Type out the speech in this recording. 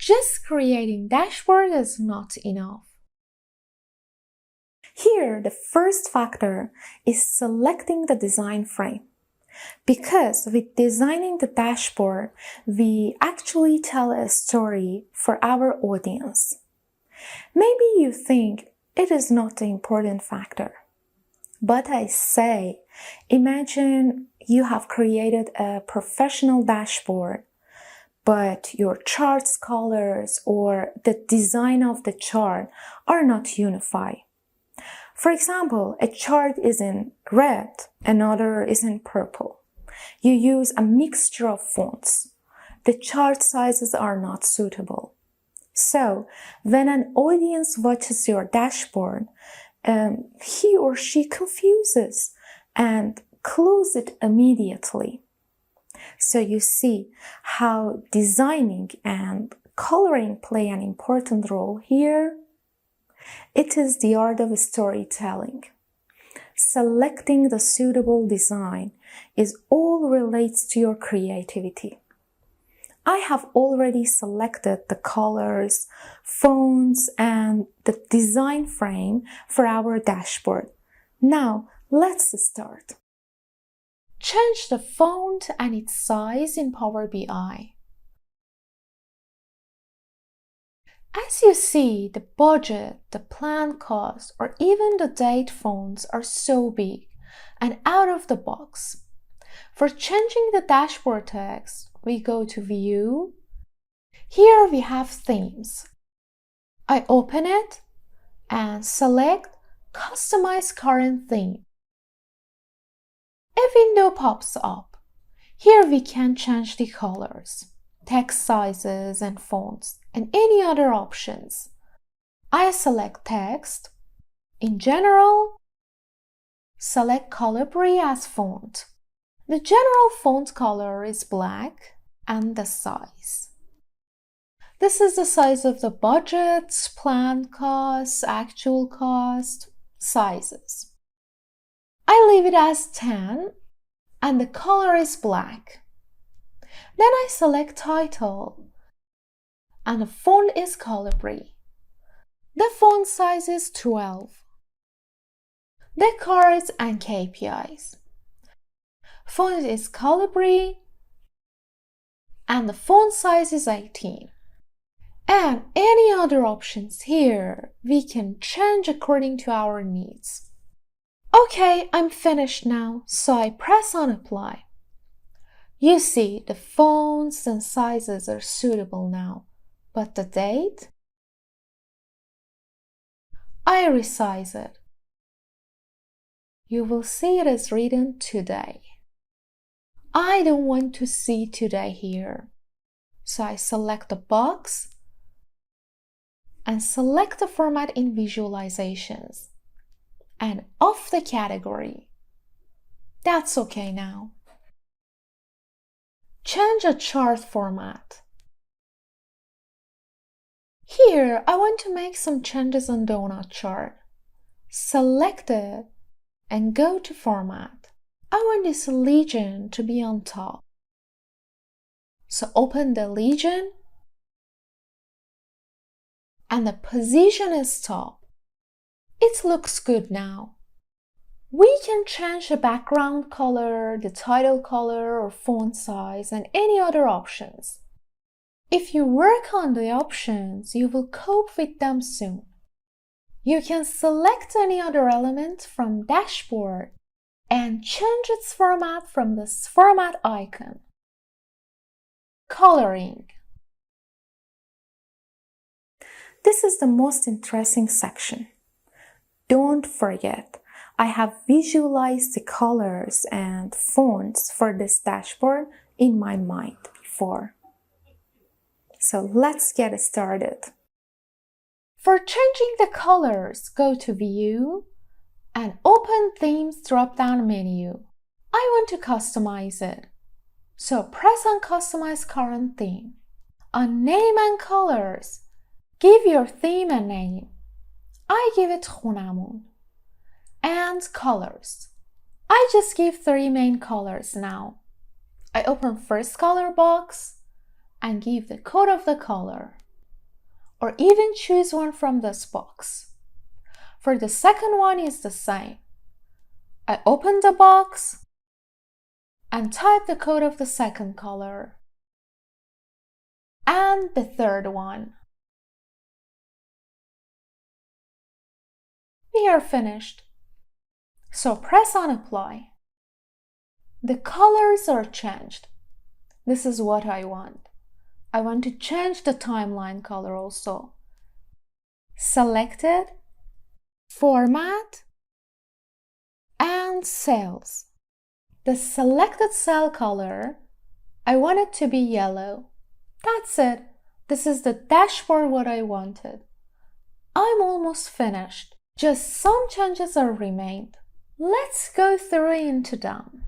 Just creating dashboard is not enough. Here, the first factor is selecting the design frame. Because with designing the dashboard, we actually tell a story for our audience. Maybe you think it is not the important factor. But I say, imagine you have created a professional dashboard, but your chart's colors or the design of the chart are not unified. For example, a chart is in red, another is in purple. You use a mixture of fonts. The chart sizes are not suitable. So, when an audience watches your dashboard, he or she confuses and closes it immediately. So you see how designing and coloring play an important role here. It is the art of storytelling. Selecting the suitable design is all relates to your creativity. I have already selected the colors, fonts, and the design frame for our dashboard. Now, let's start. Change the font and its size in Power BI. As you see, the budget, the planned cost, or even the date fonts are so big and out of the box. For changing the dashboard text, we go to View. Here we have Themes. I open it and select Customize Current Theme. A window pops up. Here we can change the colors, text sizes and fonts, and any other options. I select text. In general, select Calibri as font. The general font color is black and the size. This is the size of the budgets, planned costs, actual cost, sizes. I leave it as 10 and the color is black. Then I select title and the font is Calibri. The font size is 12. The cards and KPIs. Font is Calibri and the font size is 18. And any other options here we can change according to our needs. Okay, I'm finished now, so I press on Apply. You see the fonts and sizes are suitable now, but the date? I resize it. You will see it is written today. I don't want to see today here, so I select the box and select the format in Visualizations and off the category. That's okay now. Change a chart format. Here, I want to make some changes on donut chart. Select it and go to Format. I want this legend to be on top. So open the legend and the position is top. It looks good now. We can change the background color, the title color or font size and any other options. If you work on the options, you will cope with them soon. You can select any other element from dashboard and change its format from this format icon. Coloring. This is the most interesting section. Don't forget, I have visualized the colors and fonts for this dashboard in my mind before. So let's get started. For changing the colors, go to View and open Themes drop-down menu. I want to customize it. So press on Customize Current Theme. On Name and Colors, give your theme a name. I give it خونمون. And Colors. I just give 3 main colors now. I open first color box and give the code of the color. or even choose one from this box. For the second one is the same. I open the box and type the code of the second color and the third one. We are finished. So press on apply. The colors are changed. This is what I want. I want to change the timeline color also. Selected, Format, and Cells. The selected cell color, I want it to be yellow. That's it. This is the dashboard what I wanted. I'm almost finished. Just some changes are remained. Let's go through into them.